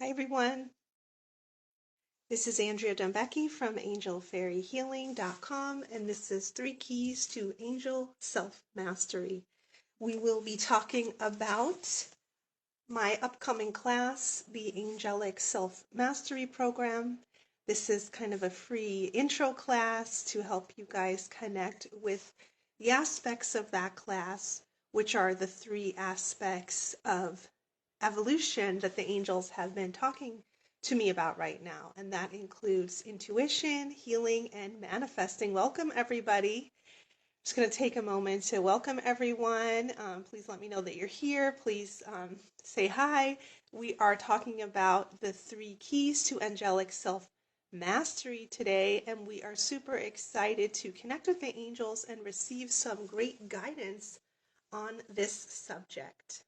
Hi everyone, this is Andrea Dumbecki from angelfairyhealing.com, and this is 3 Keys to Angel Self-Mastery. We will be talking about my upcoming class, the Angelic Self-Mastery Program. This is kind of a free intro class to help you guys connect with the aspects of that class, which are the 3 aspects of evolution that the angels have been talking to me about right now. And that includes intuition, healing, and manifesting. Welcome, everybody. Just going to take a moment to welcome everyone. Please let me know that you're here. Please say hi. We are talking about the 3 keys to angelic self-mastery today, and we are super excited to connect with the angels and receive some great guidance on this subject.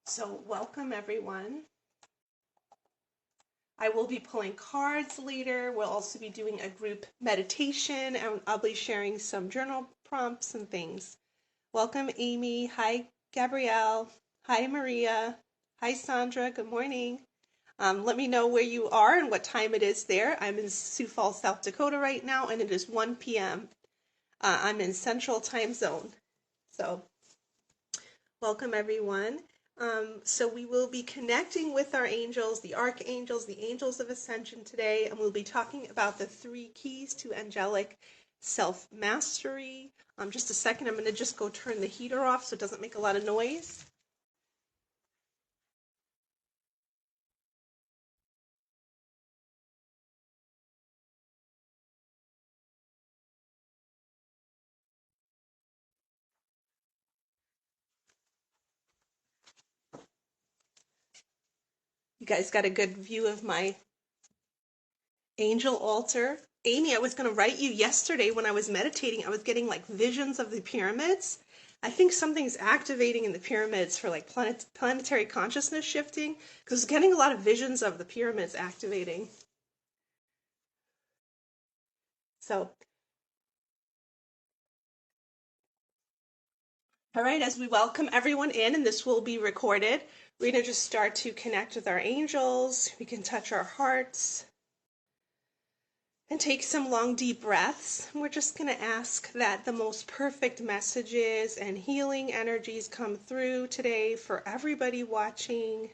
So welcome everyone. I will be pulling cards later. We'll also be doing a group meditation, and I'll be sharing some journal prompts and things. Welcome Amy. Hi Gabrielle. Hi Maria. Hi Sandra. Good morning. Let me know where you are and what time it is there. I'm in Sioux Falls, South Dakota right now, and it is 1 p.m. I'm in Central Time Zone. So welcome everyone. So we will be connecting with our angels, the archangels, the angels of ascension today, and we'll be talking about the 3 keys to angelic self-mastery. Just a second, I'm going to just go turn the heater off so it doesn't make a lot of noise. You guys got a good view of my angel altar. Amy, I was going to write you yesterday when I was meditating. I was getting like visions of the pyramids. I think something's activating in the pyramids for like planetary consciousness shifting, because I was getting a lot of visions of the pyramids activating. So, all right, as we welcome everyone in, and this will be recorded, we're going to just start to connect with our angels. We can touch our hearts and take some long, deep breaths. We're just going to ask that the most perfect messages and healing energies come through today for everybody watching.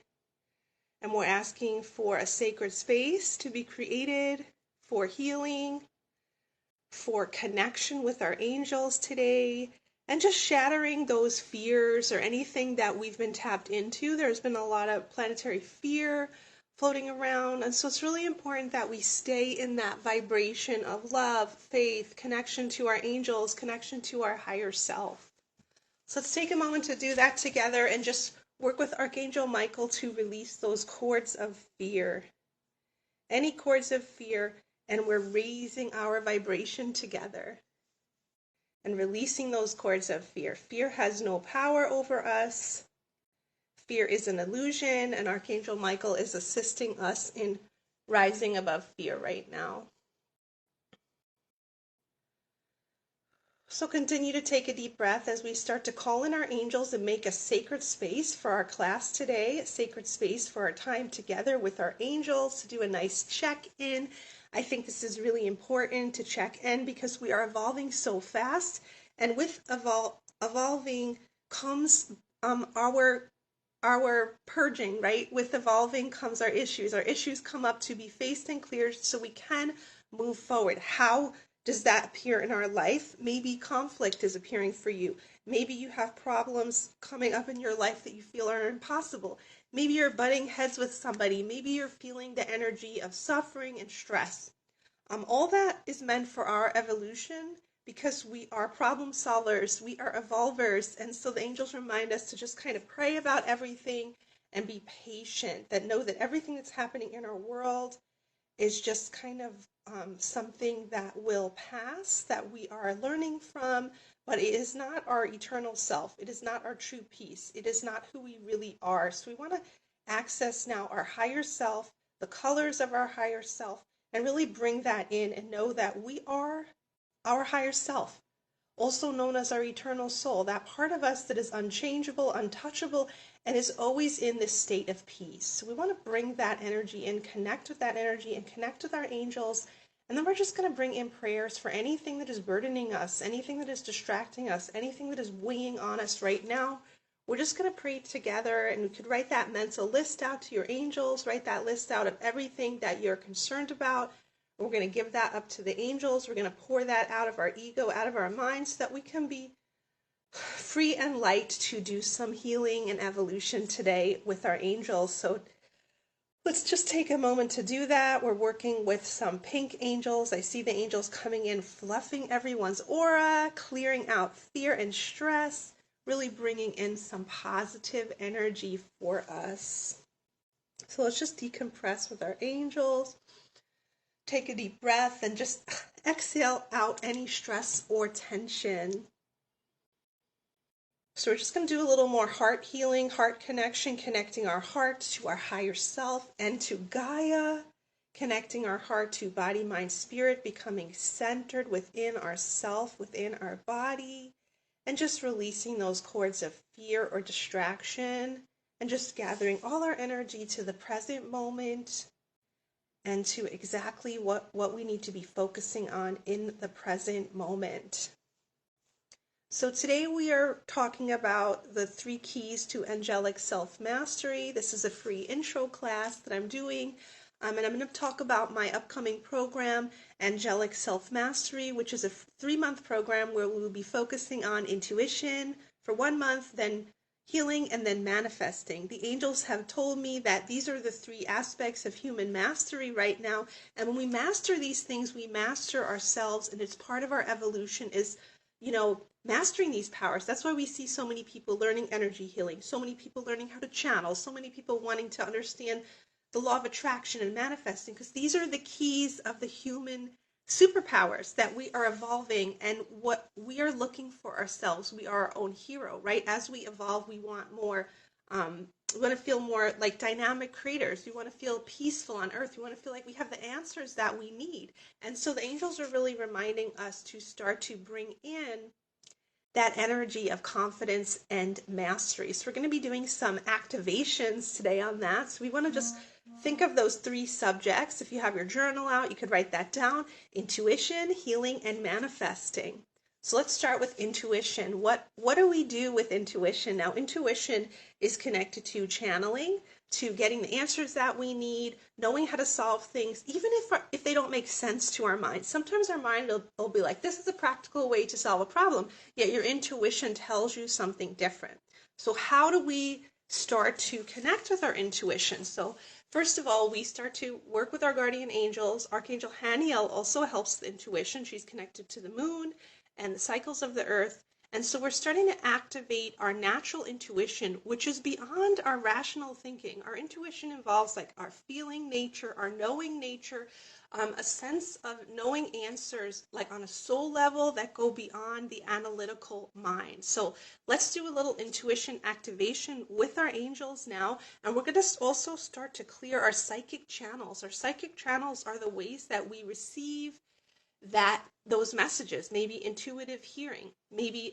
And we're asking for a sacred space to be created for healing, for connection with our angels today, and just shattering those fears or anything that we've been tapped into. There's been a lot of planetary fear floating around, and so it's really important that we stay in that vibration of love, faith, connection to our angels, connection to our higher self. So let's take a moment to do that together and just work with Archangel Michael to release those cords of fear. Any cords of fear, and we're raising our vibration together and releasing those cords of fear. Fear has no power over us. Fear is an illusion, and Archangel Michael is assisting us in rising above fear right now. So continue to take a deep breath as we start to call in our angels and make a sacred space for our class today, a sacred space for our time together with our angels to do a nice check-in. I think this is really important to check in because we are evolving so fast, and with evolving comes our purging, right? With evolving comes our issues. Our issues come up to be faced and cleared so we can move forward. How does that appear in our life? Maybe conflict is appearing for you. Maybe you have problems coming up in your life that you feel are impossible. Maybe you're butting heads with somebody. Maybe you're feeling the energy of suffering and stress. All that is meant for our evolution because we are problem solvers, we are evolvers, and so the angels remind us to just kind of pray about everything and be patient, that know that everything that's happening in our world is just kind of something that will pass, that we are learning from, but it is not our eternal self. It is not our true peace. It is not who we really are. So we want to access now our higher self, the colors of our higher self, and really bring that in and know that we are our higher self. also known as our eternal soul, that part of us that is unchangeable, untouchable, and is always in this state of peace. So we want to bring that energy in, connect with that energy, and connect with our angels. And then we're just going to bring in prayers for anything that is burdening us, anything that is distracting us, anything that is weighing on us right now. We're just going to pray together, and you could write that mental list out to your angels, write that list out of everything that you're concerned about. We're going to give that up to the angels. We're going to pour that out of our ego, out of our minds, so that we can be free and light to do some healing and evolution today with our angels. So let's just take a moment to do that. We're working with some pink angels. I see the angels coming in, fluffing everyone's aura, clearing out fear and stress, really bringing in some positive energy for us. So let's just decompress with our angels. Take a deep breath and just exhale out any stress or tension. So we're just going to do a little more heart healing, heart connection, connecting our heart to our higher self and to Gaia, connecting our heart to body, mind, spirit, becoming centered within ourself, within our body, and just releasing those cords of fear or distraction, and just gathering all our energy to the present moment and to exactly what we need to be focusing on in the present moment. So today we are talking about the 3 keys to angelic self-mastery. This is a free intro class that I'm doing. And I'm going to talk about my upcoming program, Angelic Self-Mastery, which is a 3-month program where we will be focusing on intuition for 1 month, then healing, and then manifesting. The angels have told me that these are the 3 aspects of human mastery right now. And when we master these things, we master ourselves, and it's part of our evolution is, mastering these powers. That's why we see so many people learning energy healing, so many people learning how to channel, so many people wanting to understand the law of attraction and manifesting, because these are the keys of the human superpowers that we are evolving and what we are looking for ourselves. We are our own hero, right? As we evolve, we want more, we want to feel more like dynamic creators. We want to feel peaceful on earth. We want to feel like we have the answers that we need. And so the angels are really reminding us to start to bring in that energy of confidence and mastery. So we're going to be doing some activations today on that. So we want to just think of those 3 subjects. If you have your journal out, you could write that down: intuition, healing, and manifesting. So let's start with intuition. What do we do with intuition? Now, intuition is connected to channeling, to getting the answers that we need, knowing how to solve things, even if they don't make sense to our mind. Sometimes our mind will be like, this is a practical way to solve a problem, yet your intuition tells you something different. So how do we start to connect with our intuition? So first of all, we start to work with our guardian angels. Archangel Haniel also helps with intuition. She's connected to the moon and the cycles of the earth. And so we're starting to activate our natural intuition, which is beyond our rational thinking. Our intuition involves like our feeling nature, our knowing nature, a sense of knowing answers like on a soul level that go beyond the analytical mind. So let's do a little intuition activation with our angels now. And we're going to also start to clear our psychic channels. Our psychic channels are the ways that we receive those messages, maybe intuitive hearing, maybe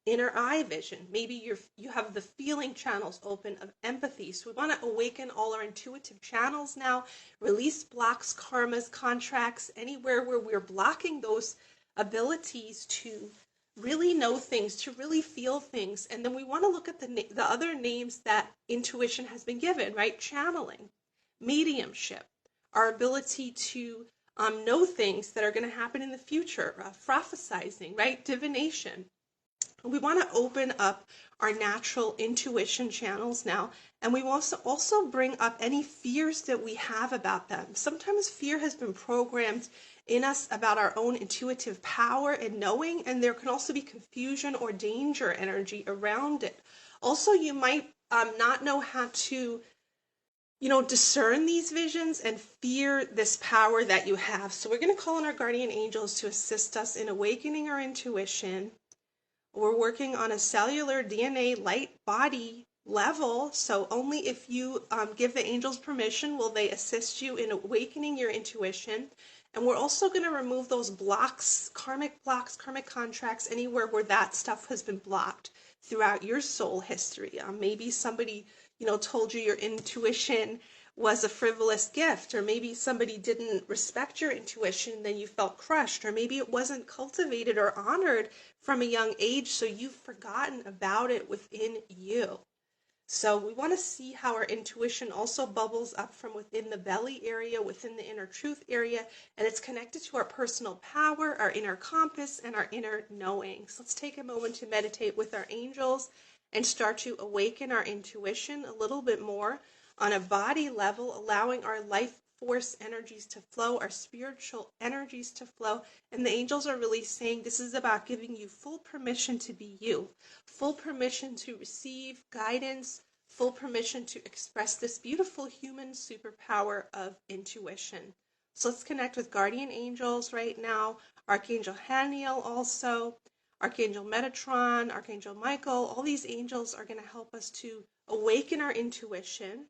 inner eye vision, maybe you have the feeling channels open of empathy. So we want to awaken all our intuitive channels now, release blocks, karmas, contracts, anywhere where we're blocking those abilities to really know things, to really feel things. And then we want to look at the other names that intuition has been given, right? Channeling, mediumship, our ability to know things that are going to happen in the future, prophesizing, right? Divination. We want to open up our natural intuition channels now, and we want to also bring up any fears that we have about them. Sometimes fear has been programmed in us about our own intuitive power and knowing, and there can also be confusion or danger energy around it. Also, you might not know how to discern these visions and fear this power that you have. So we're going to call on our guardian angels to assist us in awakening our intuition. We're working on a cellular DNA light body level. So only if you give the angels permission will they assist you in awakening your intuition. And we're also going to remove those blocks, karmic contracts, anywhere where that stuff has been blocked throughout your soul history. Maybe somebody, told you your intuition was a frivolous gift, or maybe somebody didn't respect your intuition and then you felt crushed, or maybe it wasn't cultivated or honored from a young age, so you've forgotten about it within you. So we want to see how our intuition also bubbles up from within the belly area, within the inner truth area, and it's connected to our personal power, our inner compass, and our inner knowing. So let's take a moment to meditate with our angels and start to awaken our intuition a little bit more on a body level, allowing our life force energies to flow, our spiritual energies to flow. And the angels are really saying this is about giving you full permission to be you, full permission to receive guidance, full permission to express this beautiful human superpower of intuition. So let's connect with guardian angels right now, Archangel Haniel also, Archangel Metatron, Archangel Michael. All these angels are going to help us to awaken our intuition.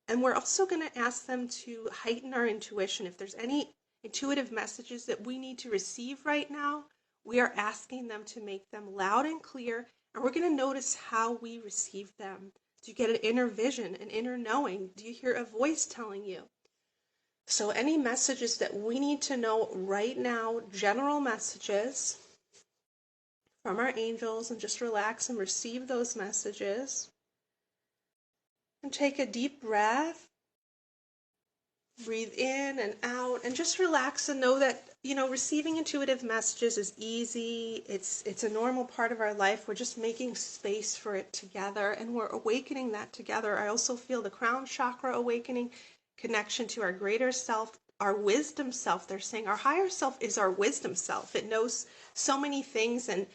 And we're also going to ask them to heighten our intuition. If there's any intuitive messages that we need to receive right now, we are asking them to make them loud and clear, and we're going to notice how we receive them. Do you get an inner vision, an inner knowing? Do you hear a voice telling you? So any messages that we need to know right now, general messages from our angels, and just relax and receive those messages. And take a deep breath. Breathe in and out and just relax and know that, receiving intuitive messages is easy. It's a normal part of our life. We're just making space for it together, and we're awakening that together. I also feel the crown chakra awakening, connection to our greater self, our wisdom self. They're saying our higher self is our wisdom self. It knows so many things, and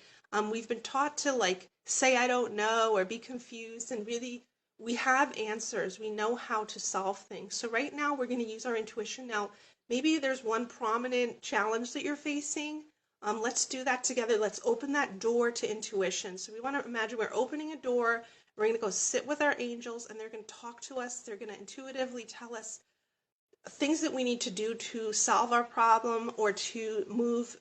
we've been taught to say I don't know or be confused, and really we have answers. We know how to solve things. So right now we're going to use our intuition. Now, maybe there's one prominent challenge that you're facing. Let's do that together. Let's open that door to intuition. So we want to imagine we're opening a door. We're going to go sit with our angels, and they're going to talk to us. They're going to intuitively tell us things that we need to do to solve our problem or to move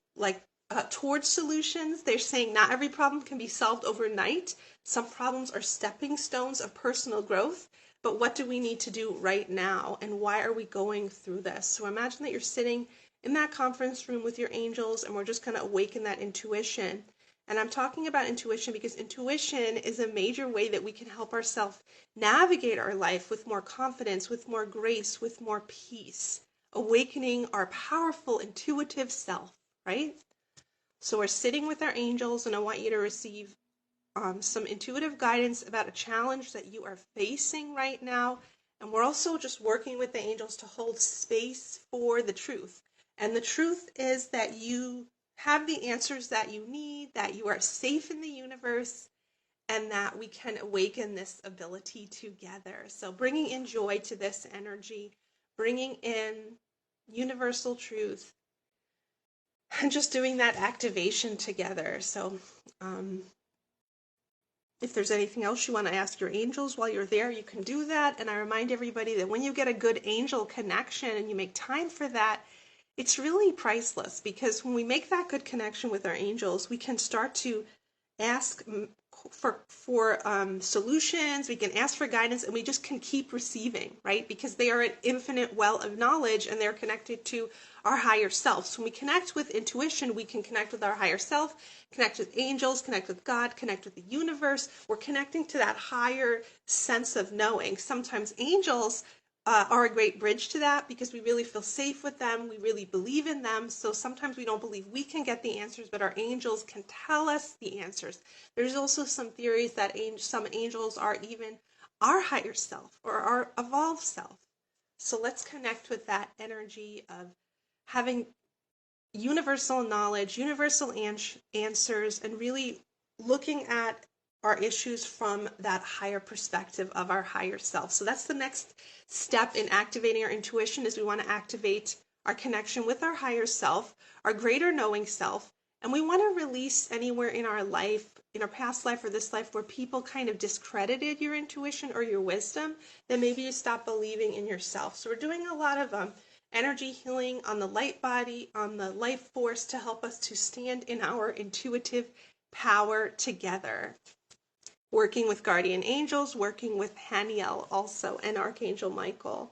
towards solutions. They're saying not every problem can be solved overnight. Some problems are stepping stones of personal growth, but what do we need to do right now, and why are we going through this? So imagine that you're sitting in that conference room with your angels, and we're just going to awaken that intuition. And I'm talking about intuition because intuition is a major way that we can help ourselves navigate our life with more confidence, with more grace, with more peace, awakening our powerful intuitive self, right? So we're sitting with our angels, and I want you to receive some intuitive guidance about a challenge that you are facing right now. And we're also just working with the angels to hold space for the truth. And the truth is that you have the answers that you need, that you are safe in the universe, and that we can awaken this ability together. So bringing in joy to this energy, bringing in universal truth, and just doing that activation together. So if there's anything else you want to ask your angels while you're there, you can do that. And I remind everybody that when you get a good angel connection and you make time for that, it's really priceless, because when we make that good connection with our angels, we can start to ask for solutions, we can ask for guidance, and we just can keep receiving, right? Because they are an infinite well of knowledge, and they're connected to our higher self. So when we connect with intuition, we can connect with our higher self, connect with angels, connect with God, connect with the universe. We're connecting to that higher sense of knowing. Sometimes angels are a great bridge to that, because we really feel safe with them. We really believe in them. So sometimes we don't believe we can get the answers, but our angels can tell us the answers. There's also some theories that some angels are even our higher self or our evolved self. So let's connect with that energy of having universal knowledge, universal answers, and really looking at our issues from that higher perspective of our higher self. So that's the next step in activating our intuition, is we want to activate our connection with our higher self, our greater knowing self, and we want to release anywhere in our life, in our past life or this life, where people kind of discredited your intuition or your wisdom, then maybe you stop believing in yourself. So we're doing a lot of energy healing on the light body, on the life force to help us to stand in our intuitive power together. Working with guardian angels, working with Haniel also, and Archangel Michael.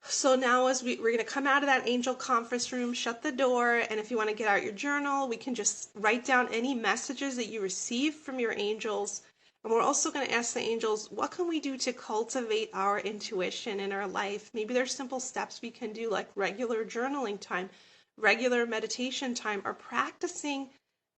So now as we're going to come out of that angel conference room, shut the door, and if you want to get out your journal, we can just write down any messages that you receive from your angels. And we're also going to ask the angels, what can we do to cultivate our intuition in our life? Maybe there's simple steps we can do, like regular journaling time, regular meditation time, or practicing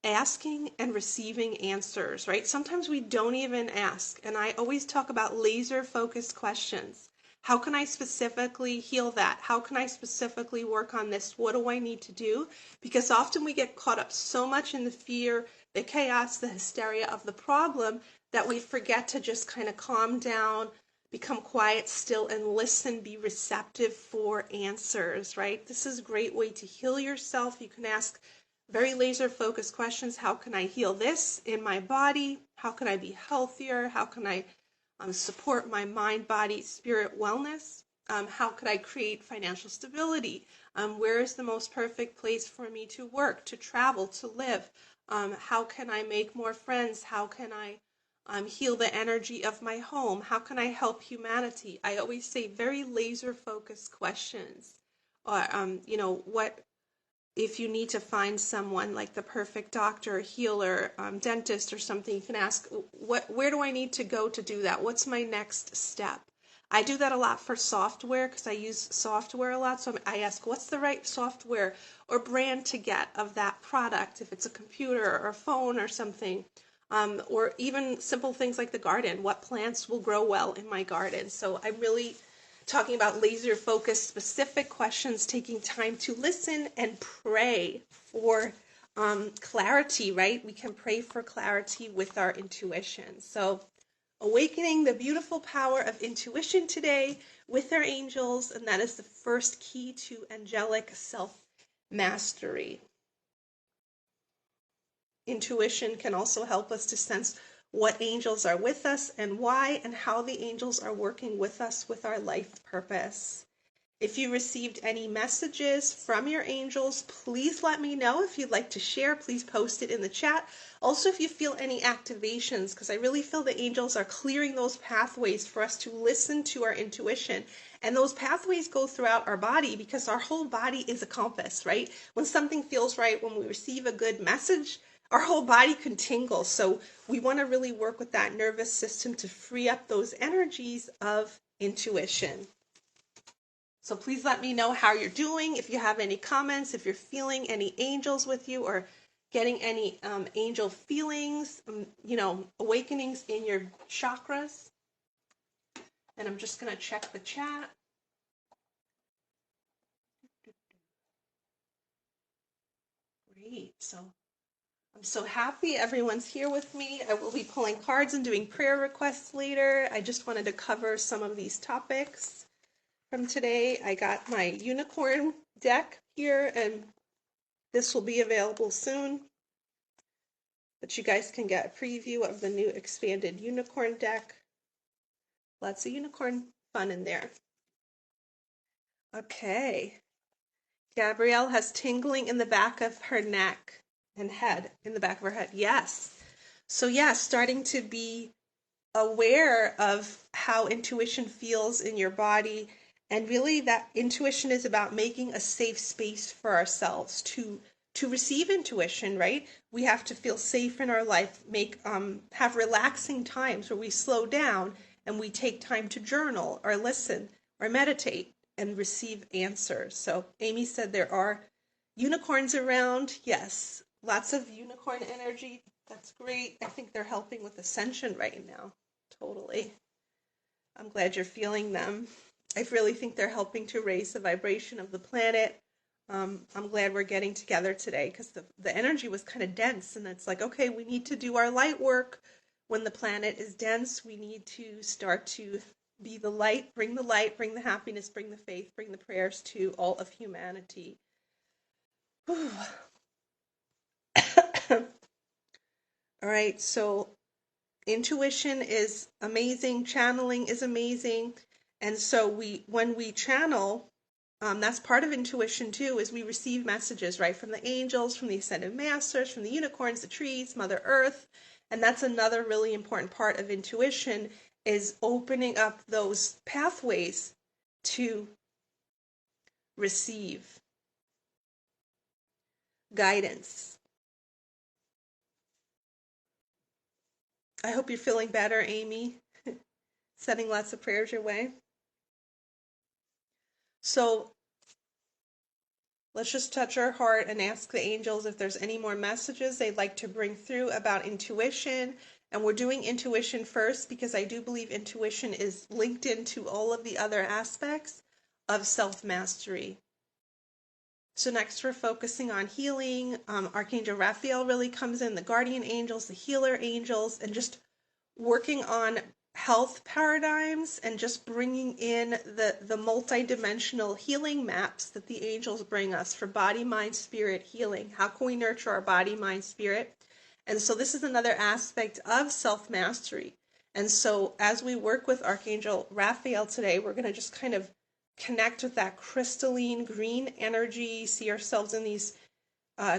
asking and receiving answers, right? Sometimes we don't even ask. And I always talk about laser focused questions. How can I specifically heal that? How can I specifically work on this? What do I need to do? Because often we get caught up so much in the fear, the chaos, the hysteria of the problem that we forget to just kind of calm down, become quiet, still, and listen, be receptive for answers, right? This is a great way to heal yourself. You can ask very laser focused questions. How can I heal this in my body? How can I be healthier? How can I support my mind, body, spirit wellness? How could I create financial stability? Where is the most perfect place for me to work, to travel, to live? How can I make more friends? How can I heal the energy of my home? How can I help humanity? I always say very laser focused questions. Or, what if you need to find someone like the perfect doctor, healer, dentist or something, you can ask, where do I need to go to do that? What's my next step? I do that a lot for software because I use software a lot. So I ask, what's the right software or brand to get of that product? If it's a computer or a phone or something, or even simple things like the garden. What plants will grow well in my garden? So I'm really talking about laser focused specific questions, taking time to listen and pray for clarity, right? We can pray for clarity with our intuition. So awakening the beautiful power of intuition today with our angels, and that is the first key to angelic self-mastery. Intuition can also help us to sense what angels are with us and why, and how the angels are working with us with our life purpose. If you received any messages from your angels, please let me know. If you'd like to share, please post it in the chat. Also, if you feel any activations, because I really feel the angels are clearing those pathways for us to listen to our intuition. And those pathways go throughout our body because our whole body is a compass, right? When something feels right, when we receive a good message, our whole body can tingle. So we want to really work with that nervous system to free up those energies of intuition. So please let me know how you're doing. If you have any comments, if you're feeling any angels with you or getting any angel feelings, awakenings in your chakras. And I'm just going to check the chat. Great. So I'm so happy everyone's here with me. I will be pulling cards and doing prayer requests later. I just wanted to cover some of these topics from today. I got my unicorn deck here, and this will be available soon. But you guys can get a preview of the new expanded unicorn deck. Lots of unicorn fun in there. Okay. Gabrielle has tingling in the back of her neck and head, in the back of her head. Yes. So yes, starting to be aware of how intuition feels in your body. And really that intuition is about making a safe space for ourselves to receive intuition, right? We have to feel safe in our life, have relaxing times where we slow down and we take time to journal or listen or meditate and receive answers. So Amy said there are unicorns around. Yes, lots of unicorn energy. That's great. I think they're helping with ascension right now. Totally. I'm glad you're feeling them. I really think they're helping to raise the vibration of the planet. I'm glad we're getting together today because the energy was kind of dense, and it's like, okay, we need to do our light work. When the planet is dense, we need to start to be the light, bring the happiness, bring the faith, bring the prayers to all of humanity. All right, so intuition is amazing, channeling is amazing, and so when we channel, That's part of intuition too, is we receive messages, right, from the angels, from the ascended masters, from the unicorns, the trees, Mother Earth. And that's another really important part of intuition, is opening up those pathways to receive guidance. I hope you're feeling better, Amy. Sending lots of prayers your way. So let's just touch our heart and ask the angels if there's any more messages they'd like to bring through about intuition. And we're doing intuition first because I do believe intuition is linked into all of the other aspects of self-mastery. So next we're focusing on healing. Archangel Raphael really comes in, the guardian angels, the healer angels, and just working on health paradigms and just bringing in the multi-dimensional healing maps that the angels bring us for body, mind, spirit healing. How can we nurture our body, mind, spirit? And so this is another aspect of self-mastery. And so as we work with Archangel Raphael today, we're going to just kind of connect with that crystalline green energy, see ourselves in these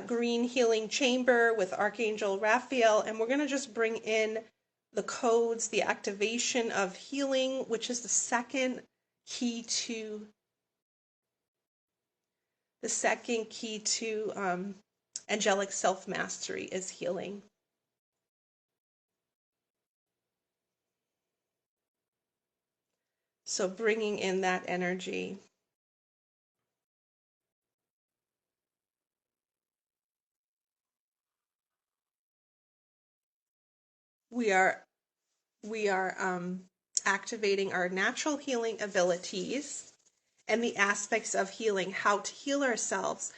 green healing chamber with Archangel Raphael, and we're going to just bring in the codes, the activation of healing, which is the second key to angelic self-mastery, is healing. So bringing in that energy. We are activating our natural healing abilities and the aspects of healing, how to heal ourselves,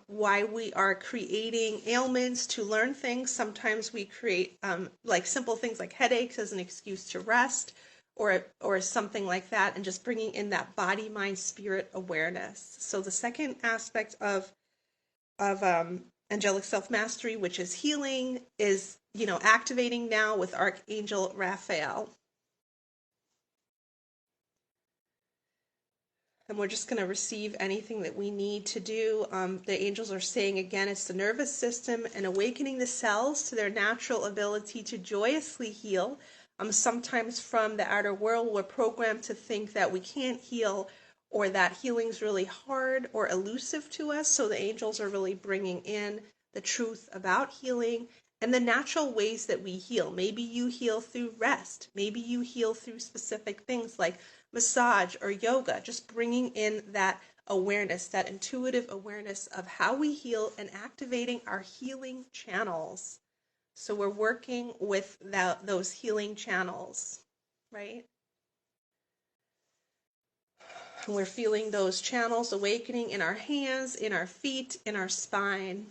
why we are creating ailments to learn things. Sometimes we create like simple things like headaches as an excuse to rest, or something like that, and just bringing in that body, mind, spirit awareness. So the second aspect of angelic self-mastery, which is healing, is activating now with Archangel Raphael. And we're just going to receive anything that we need to do. The angels are saying, again, it's the nervous system and awakening the cells to their natural ability to joyously heal. Sometimes from the outer world, we're programmed to think that we can't heal, or that healing's really hard or elusive to us. So the angels are really bringing in the truth about healing and the natural ways that we heal. Maybe you heal through rest. Maybe you heal through specific things like massage or yoga, just bringing in that awareness, that intuitive awareness of how we heal and activating our healing channels. So we're working with those healing channels, right? And we're feeling those channels awakening in our hands, in our feet, in our spine.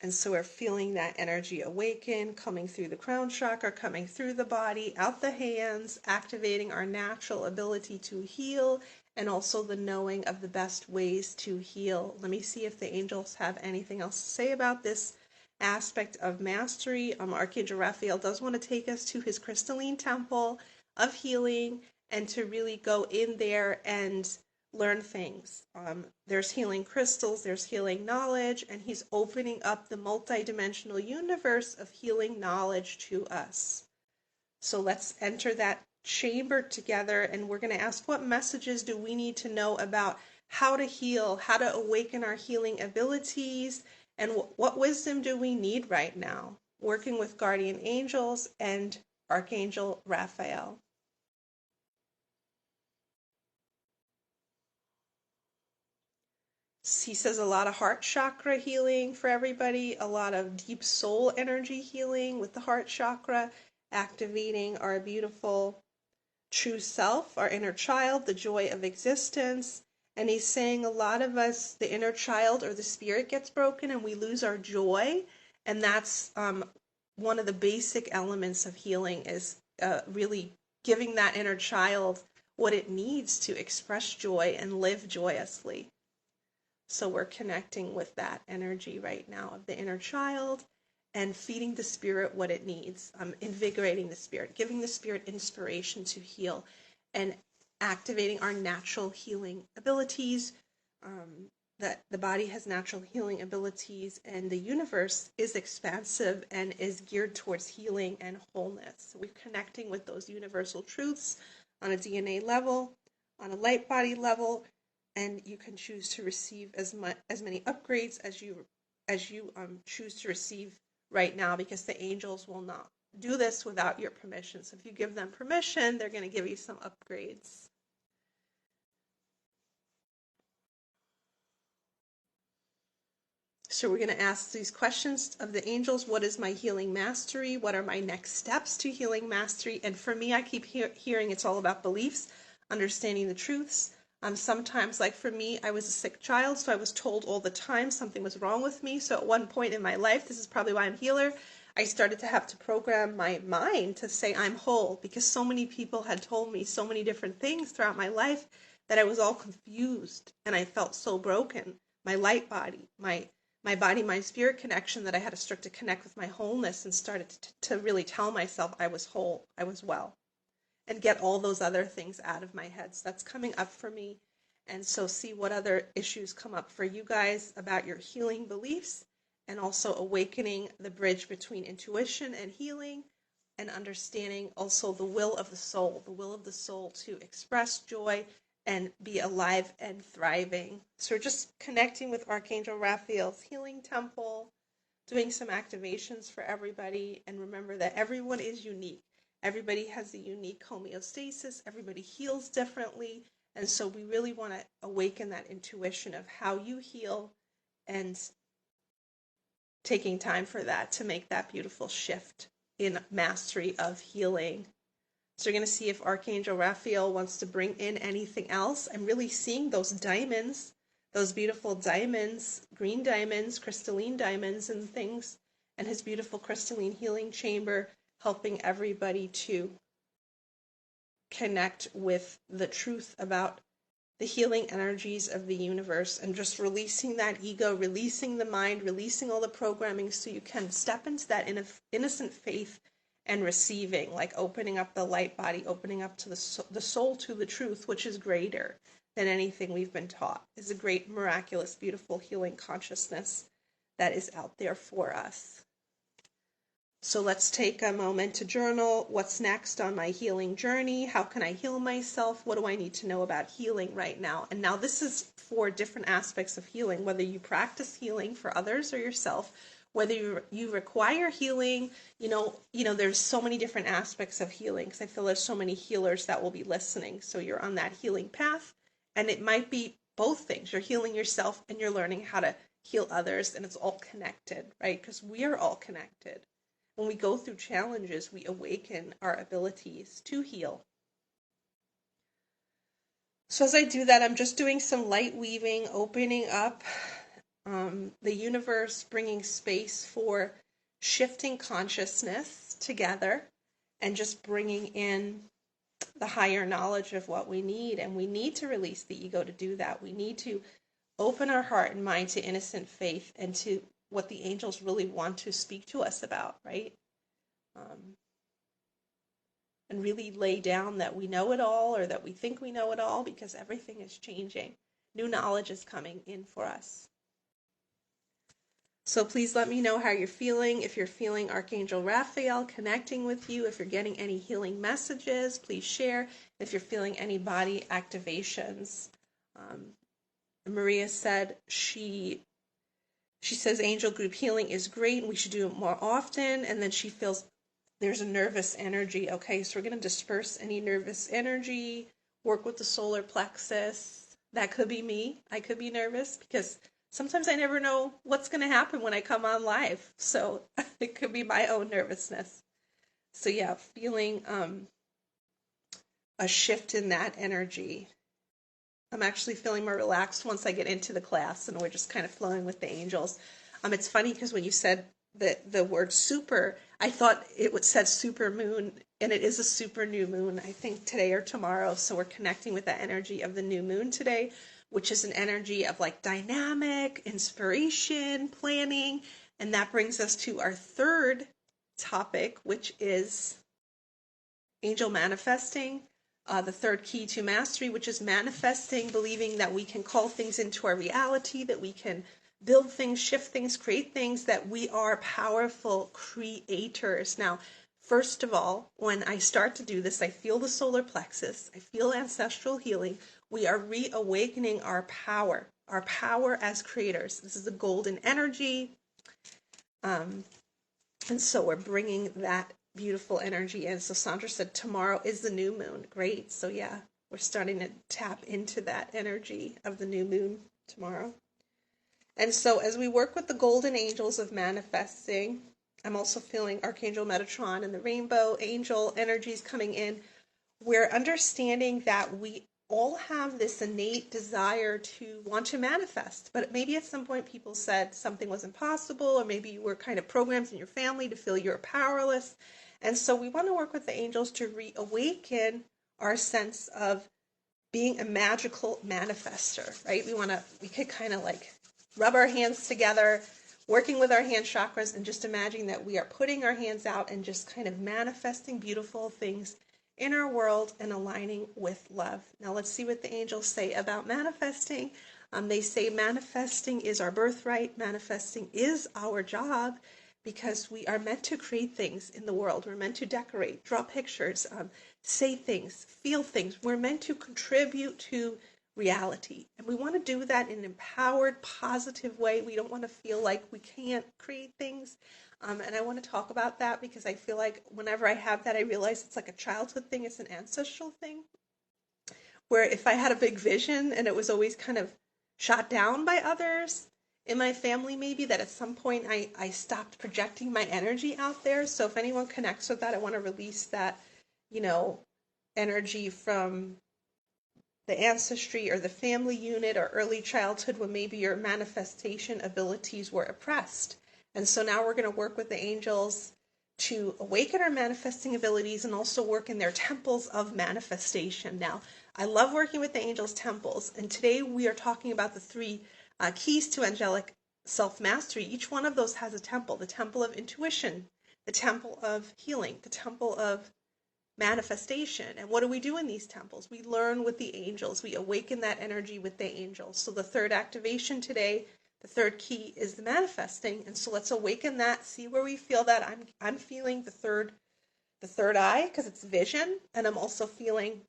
And so we're feeling that energy awaken, coming through the crown chakra, coming through the body, out the hands, activating our natural ability to heal, and also the knowing of the best ways to heal. Let me see if the angels have anything else to say about this aspect of mastery. Archangel Raphael does want to take us to his crystalline temple of healing and to really go in there and learn things. There's healing crystals, there's healing knowledge, and he's opening up the multidimensional universe of healing knowledge to us. So let's enter that chamber together, and we're going to ask, what messages do we need to know about how to heal, how to awaken our healing abilities, and what wisdom do we need right now? Working with guardian angels and Archangel Raphael. He says a lot of heart chakra healing for everybody, a lot of deep soul energy healing with the heart chakra, activating our beautiful true self, our inner child, the joy of existence. And he's saying a lot of us, the inner child or the spirit gets broken and we lose our joy. And that's one of the basic elements of healing, is really giving that inner child what it needs to express joy and live joyously. So we're connecting with that energy right now of the inner child and feeding the spirit what it needs, invigorating the spirit, giving the spirit inspiration to heal, and activating our natural healing abilities. That the body has natural healing abilities, and the universe is expansive and is geared towards healing and wholeness. So we're connecting with those universal truths on a DNA level, on a light body level, and you can choose to receive as many upgrades as you choose to receive right now, because the angels will not do this without your permission. So if you give them permission, they're going to give you some upgrades. So we're going to ask these questions of the angels. What is my healing mastery? What are my next steps to healing mastery? And for me, I keep hearing it's all about beliefs, understanding the truths. Sometimes, like for me, I was a sick child, so I was told all the time something was wrong with me. So at one point in my life, this is probably why I'm a healer, I started to have to program my mind to say I'm whole, because so many people had told me so many different things throughout my life that I was all confused, and I felt so broken. My light body, my body, mind, spirit connection, that I had to start to connect with my wholeness and started to really tell myself I was whole, I was well, and get all those other things out of my head. So that's coming up for me. And so see what other issues come up for you guys about your healing beliefs, and also awakening the bridge between intuition and healing, and understanding also the will of the soul to express joy and be alive and thriving. So we're just connecting with Archangel Raphael's healing temple, doing some activations for everybody. And remember that everyone is unique. Everybody has a unique homeostasis. Everybody heals differently. And so we really want to awaken that intuition of how you heal, and taking time for that to make that beautiful shift in mastery of healing. So you're going to see if Archangel Raphael wants to bring in anything else. I'm really seeing those diamonds, those beautiful diamonds, green diamonds, crystalline diamonds and things, and his beautiful crystalline healing chamber, helping everybody to connect with the truth about the healing energies of the universe, and just releasing that ego, releasing the mind, releasing all the programming, so you can step into that innocent faith and receiving, like opening up the light body, opening up to the soul to the truth, which is greater than anything we've been taught, is a great, miraculous, beautiful healing consciousness that is out there for us. So let's take a moment to journal. What's next on my healing journey? How can I heal myself? What do I need to know about healing right now? And now this is for different aspects of healing, whether you practice healing for others or yourself, whether you require healing. There's so many different aspects of healing, because I feel there's so many healers that will be listening. So you're on that healing path, and it might be both things. You're healing yourself and you're learning how to heal others, and it's all connected, right? Because we are all connected. When we go through challenges, we awaken our abilities to heal. So as I do that, I'm just doing some light weaving, opening up the universe, bringing space for shifting consciousness together, and just bringing in the higher knowledge of what we need. And we need to release the ego to do that. We need to open our heart and mind to innocent faith and to what the angels really want to speak to us about, right? And really lay down that we know it all, or that we think we know it all, because everything is changing. New knowledge is coming in for us. So please let me know how you're feeling. If you're feeling Archangel Raphael connecting with you, if you're getting any healing messages, please share. If you're feeling any body activations. Maria said she says angel group healing is great and we should do it more often. And then she feels there's a nervous energy. Okay, so we're going to disperse any nervous energy, work with the solar plexus. That could be me. I could be nervous because sometimes I never know what's going to happen when I come on live. So it could be my own nervousness. So yeah, feeling a shift in that energy. I'm actually feeling more relaxed once I get into the class, and we're just kind of flowing with the angels. It's funny because when you said the word super, I thought it said super moon, and it is a super new moon, I think today or tomorrow. So we're connecting with that energy of the new moon today, which is an energy of like dynamic, inspiration, planning, And that brings us to our third topic, which is angel manifesting. The third key to mastery, which is manifesting, believing that we can call things into our reality, that we can build things, shift things, create things, that we are powerful creators. Now, first of all, when I start to do this, I feel the solar plexus, I feel ancestral healing. We are reawakening our power as creators. This is a golden energy. And so we're bringing that beautiful energy in. So Sandra said tomorrow is the new moon. Great. So yeah, we're starting to tap into that energy of the new moon tomorrow. And so as we work with the golden angels of manifesting, I'm also feeling Archangel Metatron and the rainbow angel energies coming in. We're understanding that we all have this innate desire to want to manifest, but maybe at some point people said something was impossible, or maybe you were kind of programmed in your family to feel you're powerless. And so we want to work with the angels to reawaken our sense of being a magical manifester, right? We could kind of like rub our hands together, working with our hand chakras, and just imagining that we are putting our hands out and just kind of manifesting beautiful things in our world and aligning with love. Now let's see what the angels say about manifesting. They say manifesting is our birthright. Manifesting is our job, because we are meant to create things in the world. We're meant to decorate, draw pictures, say things, feel things. We're meant to contribute to reality. And we want to do that in an empowered, positive way. We don't want to feel like we can't create things. And I want to talk about that, because I feel like whenever I have that, I realize it's like a childhood thing. It's an ancestral thing, where if I had a big vision and it was always kind of shot down by others in my family, maybe, that at some point I stopped projecting my energy out there. So if anyone connects with that, I want to release that, energy from the ancestry or the family unit or early childhood, when maybe your manifestation abilities were oppressed. And so now we're going to work with the angels to awaken our manifesting abilities and also work in their temples of manifestation. Now, I love working with the angels' temples, and today we are talking about the three keys to angelic self-mastery. Each one of those has a temple: the temple of intuition, the temple of healing, the temple of manifestation. And what do we do in these temples? We learn with the angels. We awaken that energy with the angels. So the third activation today, the third key, is the manifesting. And so let's awaken that, see where we feel that. I'm feeling the third eye, because it's vision, and I'm also feeling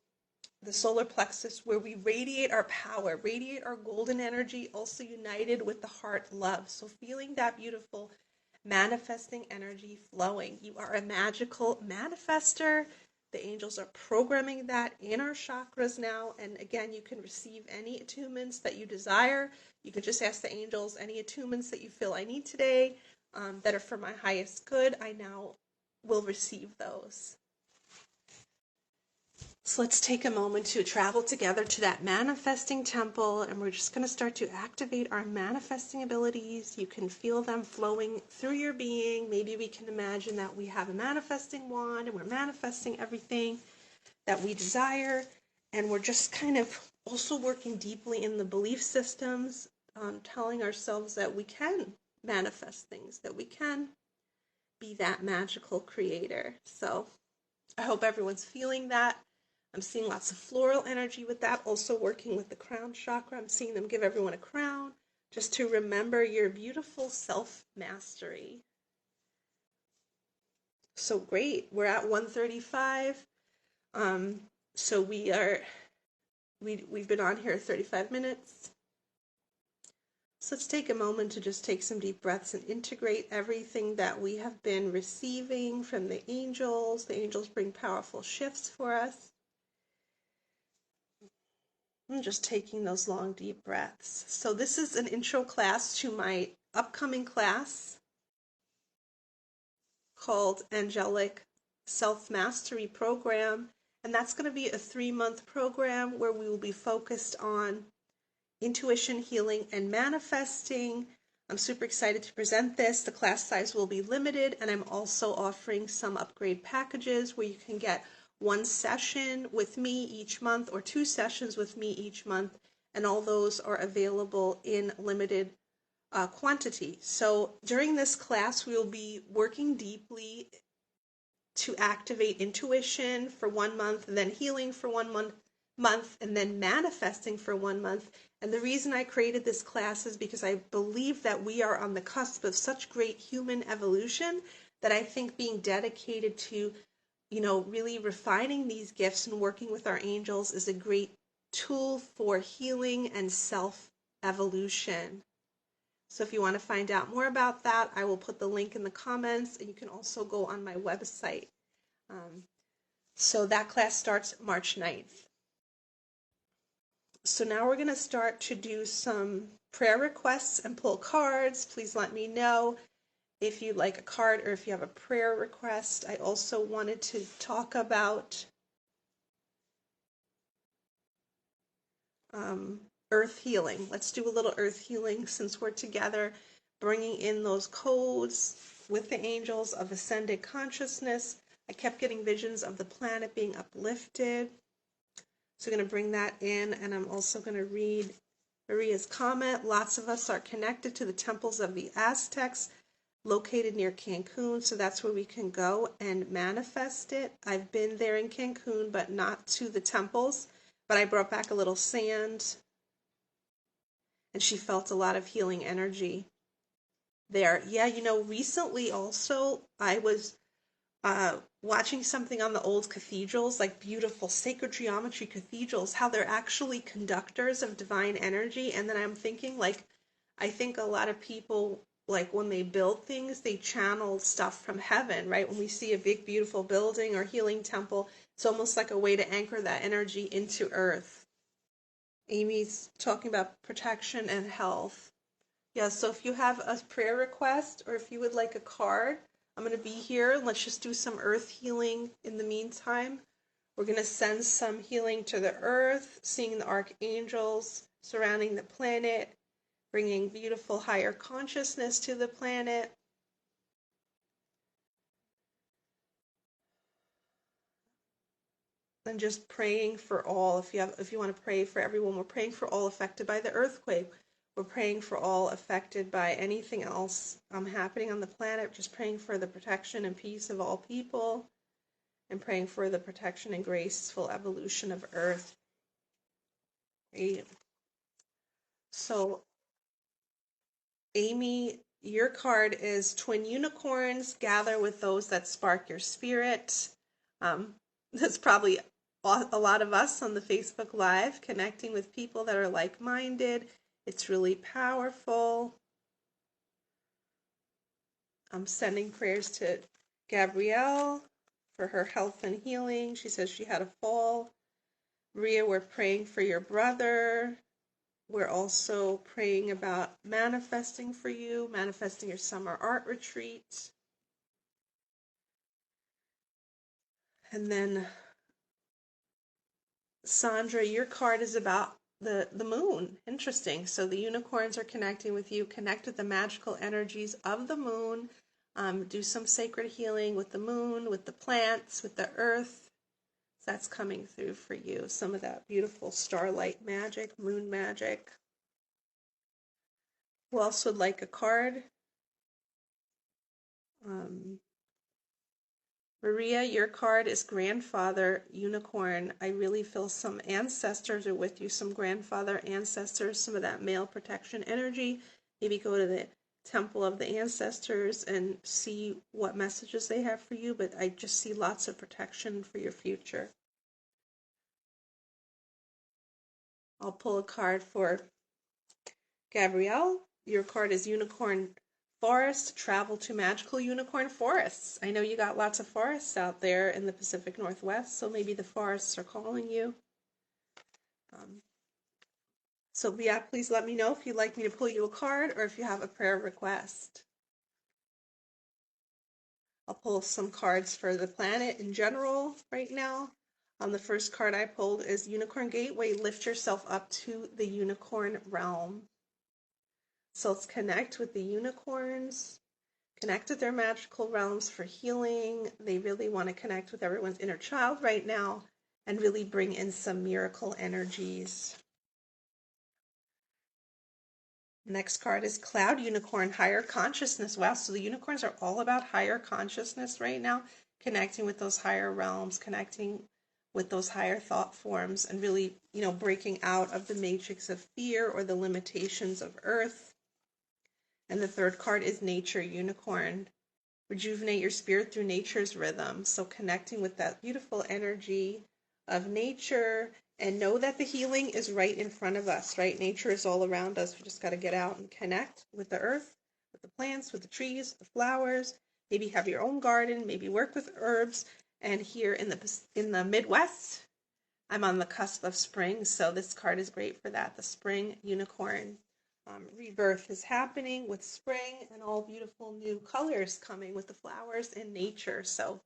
the solar plexus, where we radiate our power, radiate our golden energy, also united with the heart love. So feeling that beautiful manifesting energy flowing. You are a magical manifester. The angels are programming that in our chakras now. And again, you can receive any attunements that you desire. You can just ask the angels any attunements that you feel I need today, that are for my highest good. I now will receive those. So let's take a moment to travel together to that manifesting temple, and we're just going to start to activate our manifesting abilities. You can feel them flowing through your being. Maybe we can imagine that we have a manifesting wand and we're manifesting everything that we desire, and we're just kind of also working deeply in the belief systems, telling ourselves that we can manifest things, that we can be that magical creator. So I hope everyone's feeling that. I'm seeing lots of floral energy with that, also working with the crown chakra. I'm seeing them give everyone a crown, just to remember your beautiful self-mastery. So great. We're at 1:35. So we've been on here 35 minutes. So let's take a moment to just take some deep breaths and integrate everything that we have been receiving from the angels. The angels bring powerful shifts for us. I'm just taking those long, deep breaths. So this is an intro class to my upcoming class called Angelic Self-Mastery Program. And that's going to be a 3-month program where we will be focused on intuition, healing, and manifesting. I'm super excited to present this. The class size will be limited, and I'm also offering some upgrade packages where you can get 1 session with me each month or 2 sessions with me each month, and all those are available in limited quantity. So during this class, we will be working deeply to activate intuition for 1 month, and then healing for 1 month, and then manifesting for 1 month. And the reason I created this class is because I believe that we are on the cusp of such great human evolution that I think being dedicated to, really refining these gifts and working with our angels is a great tool for healing and self evolution. So if you want to find out more about that, I will put the link in the comments, and you can also go on my website. So that class starts March 9th. So now we're going to start to do some prayer requests and pull cards. Please let me know if you'd like a card or if you have a prayer request. I also wanted to talk about earth healing. Let's do a little earth healing since we're together, bringing in those codes with the angels of ascended consciousness. I kept getting visions of the planet being uplifted. So I'm going to bring that in, and I'm also going to read Maria's comment. Lots of us are connected to the temples of the Aztecs located near Cancun, so that's where we can go and manifest it. I've been there in Cancun, but not to the temples, but I brought back a little sand, and she felt a lot of healing energy there. Yeah, recently also I was watching something on the old cathedrals, like beautiful sacred geometry cathedrals, how they're actually conductors of divine energy. And then I'm thinking, I think a lot of people, when they build things, they channel stuff from heaven, right? When we see a big, beautiful building or healing temple, it's almost like a way to anchor that energy into earth. Amy's talking about protection and health. Yeah, so if you have a prayer request or if you would like a card, I'm going to be here. Let's just do some earth healing in the meantime. We're going to send some healing to the earth, seeing the archangels surrounding the planet, bringing beautiful higher consciousness to the planet. And just praying for all. If you want to pray for everyone, we're praying for all affected by the earthquake. We're praying for all affected by anything else happening on the planet, just praying for the protection and peace of all people, and praying for the protection and graceful evolution of Earth. Great. So, Amy, your card is Twin Unicorns, gather with those that spark your spirit. That's probably a lot of us on the Facebook Live, connecting with people that are like-minded. It's really powerful. I'm sending prayers to Gabrielle for her health and healing. She says she had a fall. Maria, we're praying for your brother. We're also praying about manifesting for you, manifesting your summer art retreat. And then Sandra, your card is about the moon. Interesting. So the unicorns are connecting with you. Connect with the magical energies of the moon. Do some sacred healing with the moon, with the plants, with the earth. So that's coming through for you. Some of that beautiful starlight magic, moon magic. Who else would like a card? Maria, your card is grandfather unicorn. I really feel some ancestors are with you, some grandfather ancestors, some of that male protection energy. Maybe go to the temple of the ancestors and see what messages they have for you, but I just see lots of protection for your future. I'll pull a card for Gabrielle. Your card is Unicorn Forest. Travel to magical unicorn forests. I know you got lots of forests out there in the Pacific Northwest, so maybe the forests are calling you. So yeah, please let me know if you'd like me to pull you a card or if you have a prayer request. I'll pull some cards for the planet in general right now. The first card I pulled is Unicorn Gateway. Lift yourself up to the unicorn realm. So let's connect with the unicorns, connect with their magical realms for healing. They really want to connect with everyone's inner child right now and really bring in some miracle energies. Next card is Cloud Unicorn, Higher Consciousness. Wow, so the unicorns are all about higher consciousness right now, connecting with those higher realms, connecting with those higher thought forms, and really, breaking out of the matrix of fear or the limitations of Earth. And the third card is Nature Unicorn. Rejuvenate your spirit through nature's rhythm. So connecting with that beautiful energy of nature, and know that the healing is right in front of us, right? Nature is all around us. We just got to get out and connect with the earth, with the plants, with the trees, the flowers. Maybe have your own garden, maybe work with herbs. And here in the Midwest, I'm on the cusp of spring, so this card is great for that. The Spring Unicorn. Rebirth is happening with spring and all beautiful new colors coming with the flowers in nature. So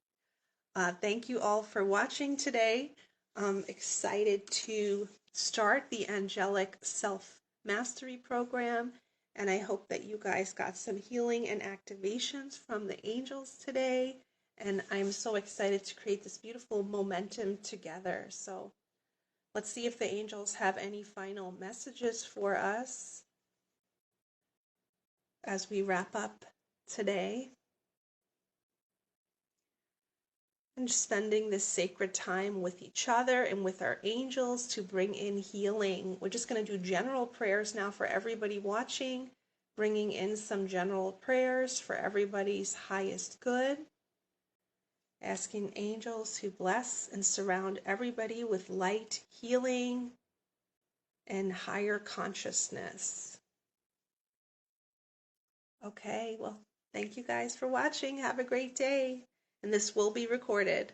thank you all for watching today. I'm excited to start the Angelic Self-Mastery Program, and I hope that you guys got some healing and activations from the angels today. And I'm so excited to create this beautiful momentum together. So let's see if the angels have any final messages for us as we wrap up today. And spending this sacred time with each other and with our angels to bring in healing. We're just going to do general prayers now for everybody watching, bringing in some general prayers for everybody's highest good. Asking angels to bless and surround everybody with light, healing, and higher consciousness. Okay, well, thank you guys for watching. Have a great day. And this will be recorded.